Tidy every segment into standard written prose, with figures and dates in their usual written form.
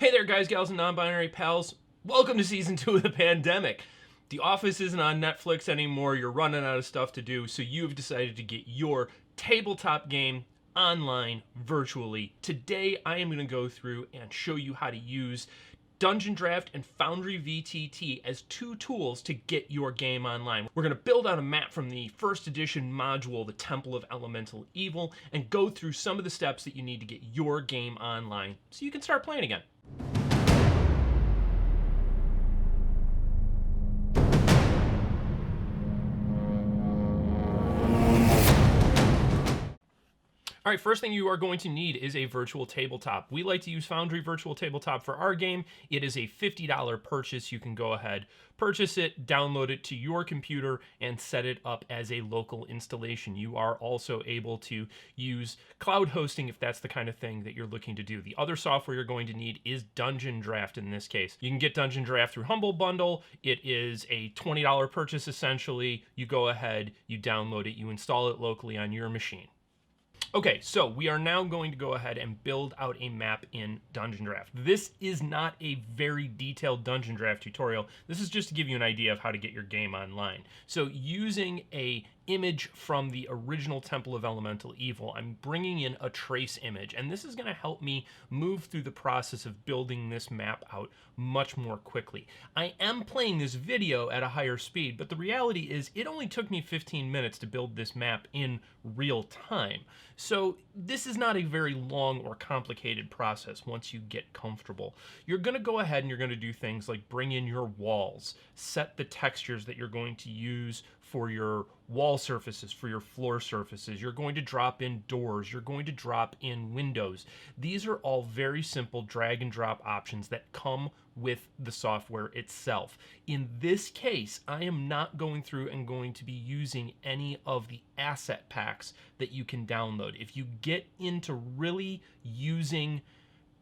Hey there, guys, gals, and non-binary pals. Welcome to Season 2 of the pandemic. The Office isn't on Netflix anymore. You're running out of stuff to do, so you've decided to get your tabletop game online virtually. Today, I am going to go through and show you how to use DungeonDraft and Foundry VTT as two tools to get your game online. We're going to build out a map from the first edition module, the Temple of Elemental Evil, and go through some of the steps that you need to get your game online so you can start playing again. All right, first thing you are going to need is a virtual tabletop. We like to use Foundry Virtual Tabletop for our game. It is a $50 purchase. You can go ahead, purchase it, download it to your computer, and set it up as a local installation. You are also able to use cloud hosting if that's the kind of thing that you're looking to do. The other software you're going to need is DungeonDraft in this case. You can get DungeonDraft through Humble Bundle. It is a $20 purchase essentially. You go ahead, you download it, you install it locally on your machine. Okay, so we are now going to go ahead and build out a map in DungeonDraft. This is not a very detailed DungeonDraft tutorial. This is just to give you an idea of how to get your game online. So using a image from the original Temple of Elemental Evil, I'm bringing in a trace image, and this is going to help me move through the process of building this map out much more quickly. I am playing this video at a higher speed, but the reality is it only took me 15 minutes to build this map in real time. So this is not a very long or complicated process once you get comfortable. You're going to go ahead and you're going to do things like bring in your walls, set the textures that you're going to use for your wall surfaces, for your floor surfaces. You're going to drop in doors. You're going to drop in windows. These are all very simple drag and drop options that come with the software itself. In this case, I am not going through and going to be using any of the asset packs that you can download. If you get into really using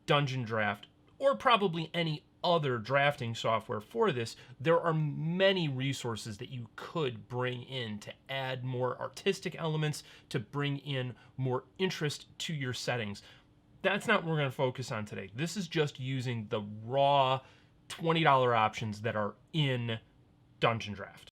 DungeonDraft, or probably any other drafting software for this, there are many resources that you could bring in to add more artistic elements, to bring in more interest to your settings. That's not what we're going to focus on today. This is just using the raw $20 options that are in DungeonDraft.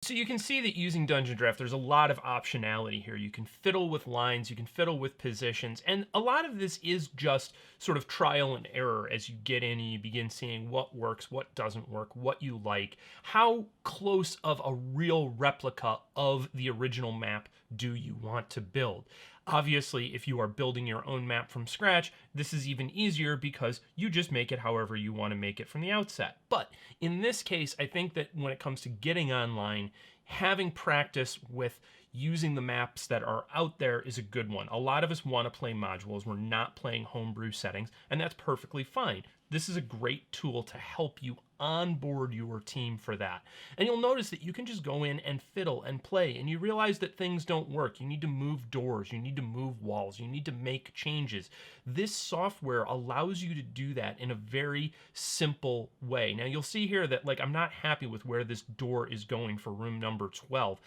So you can see that using DungeonDraft, there's a lot of optionality here. You can fiddle with lines, you can fiddle with positions, and a lot of this is just sort of trial and error as you get in and you begin seeing what works, what doesn't work, what you like, how close of a real replica of the original map do you want to build. Obviously, if you are building your own map from scratch, this is even easier because you just make it however you want to make it from the outset. But in this case, I think that when it comes to getting online, having practice with using the maps that are out there is a good one. A lot of us want to play modules. We're not playing homebrew settings, and that's perfectly fine. This is a great tool to help you onboard your team for that. And you'll notice that you can just go in and fiddle and play, and you realize that things don't work. You need to move doors, you need to move walls, you need to make changes. This software allows you to do that in a very simple way. Now you'll see here that I'm not happy with where this door is going for room number 12.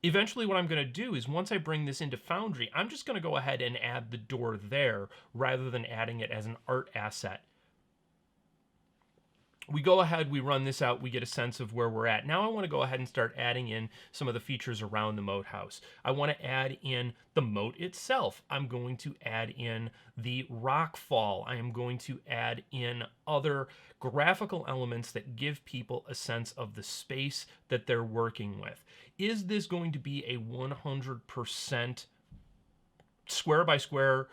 Eventually what I'm going to do is once I bring this into Foundry, I'm just going to go ahead and add the door there rather than adding it as an art asset. We go ahead, we run this out, we get a sense of where we're at. Now I want to go ahead and start adding in some of the features around the moat house. I want to add in the moat itself. I'm going to add in the rock fall. I am going to add in other graphical elements that give people a sense of the space that they're working with. Is this going to be a 100% square by square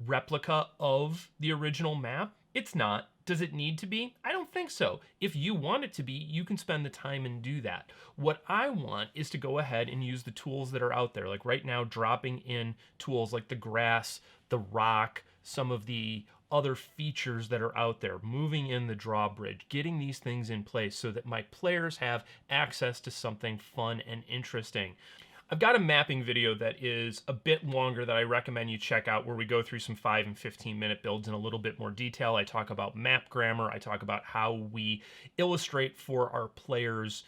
replica of the original map? It's not. Does it need to be? I don't think so. If you want it to be, you can spend the time and do that. What I want is to go ahead and use the tools that are out there. Like right now, dropping in tools like the grass, the rock, some of the other features that are out there, moving in the drawbridge, getting these things in place so that my players have access to something fun and interesting. I've got a mapping video that is a bit longer that I recommend you check out, where we go through some 5 and 15-minute builds in a little bit more detail. I talk about map grammar. I talk about how we illustrate for our players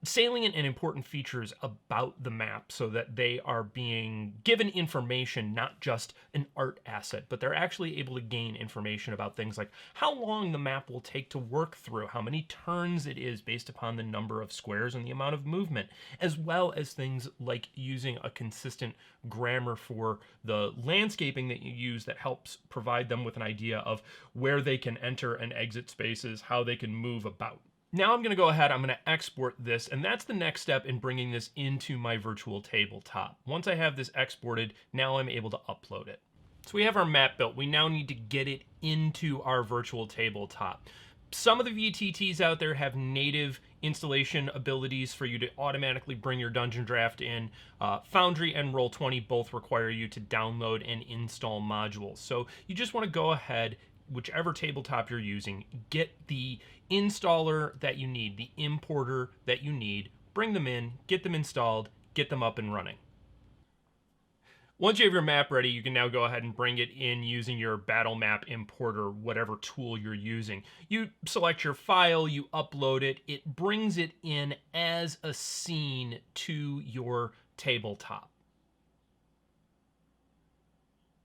salient and important features about the map so that they are being given information, not just an art asset, but they're actually able to gain information about things like how long the map will take to work through, how many turns it is based upon the number of squares and the amount of movement, as well as things like using a consistent grammar for the landscaping that you use that helps provide them with an idea of where they can enter and exit spaces, how they can move about. Now I'm going to go ahead, I'm going to export this, and that's the next step in bringing this into my virtual tabletop. Once I have this exported, now I'm able to upload it. So we have our map built. We now need to get it into our virtual tabletop. Some of the VTTs out there have native installation abilities for you to automatically bring your DungeonDraft in. Foundry and Roll20 both require you to download and install modules. So you just want to go ahead, whichever tabletop you're using, get the installer that you need, the importer that you need, bring them in, get them installed, get them up and running. Once you have your map ready, you can now go ahead and bring it in using your battle map importer, whatever tool you're using. You select your file, you upload it, it brings it in as a scene to your tabletop.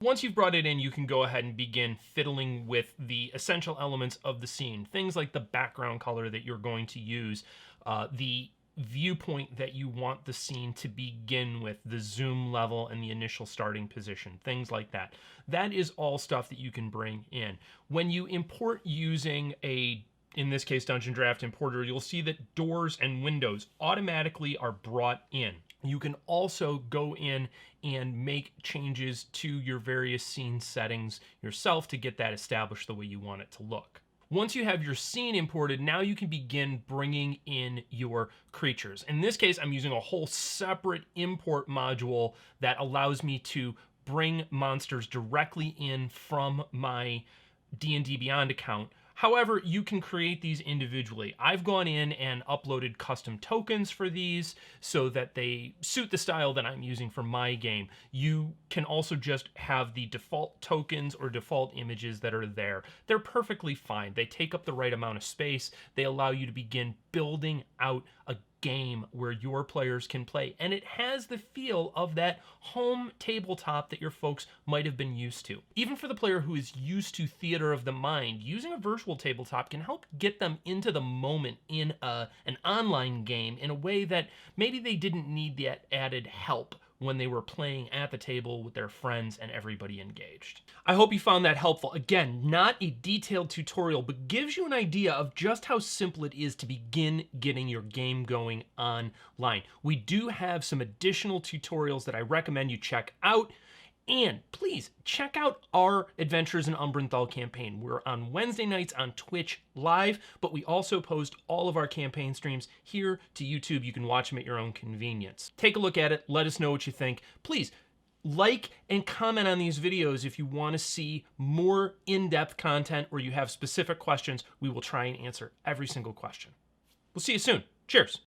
Once you've brought it in, you can go ahead and begin fiddling with the essential elements of the scene. Things like the background color that you're going to use, the viewpoint that you want the scene to begin with, the zoom level and the initial starting position, things like that. That is all stuff that you can bring in. When you import using in this case, DungeonDraft importer, you'll see that doors and windows automatically are brought in. You can also go in and make changes to your various scene settings yourself to get that established the way you want it to look. Once you have your scene imported, now you can begin bringing in your creatures. In this case, I'm using a whole separate import module that allows me to bring monsters directly in from my D&D Beyond account. However, you can create these individually. I've gone in and uploaded custom tokens for these so that they suit the style that I'm using for my game. You can also just have the default tokens or default images that are there. They're perfectly fine. They take up the right amount of space. They allow you to begin building out a game where your players can play, and it has the feel of that home tabletop that your folks might have been used to. Even for the player who is used to theater of the mind, using a virtual tabletop can help get them into the moment in an online game in a way that maybe they didn't need that added help when they were playing at the table with their friends and everybody engaged. I hope you found that helpful. Again, not a detailed tutorial, but gives you an idea of just how simple it is to begin getting your game going online. We do have some additional tutorials that I recommend you check out. And please check out our Adventures in Umbranthal campaign. We're on Wednesday nights on Twitch live, but we also post all of our campaign streams here to YouTube. You can watch them at your own convenience. Take a look at it. Let us know what you think. Please like and comment on these videos if you want to see more in-depth content or you have specific questions. We will try and answer every single question. We'll see you soon. Cheers.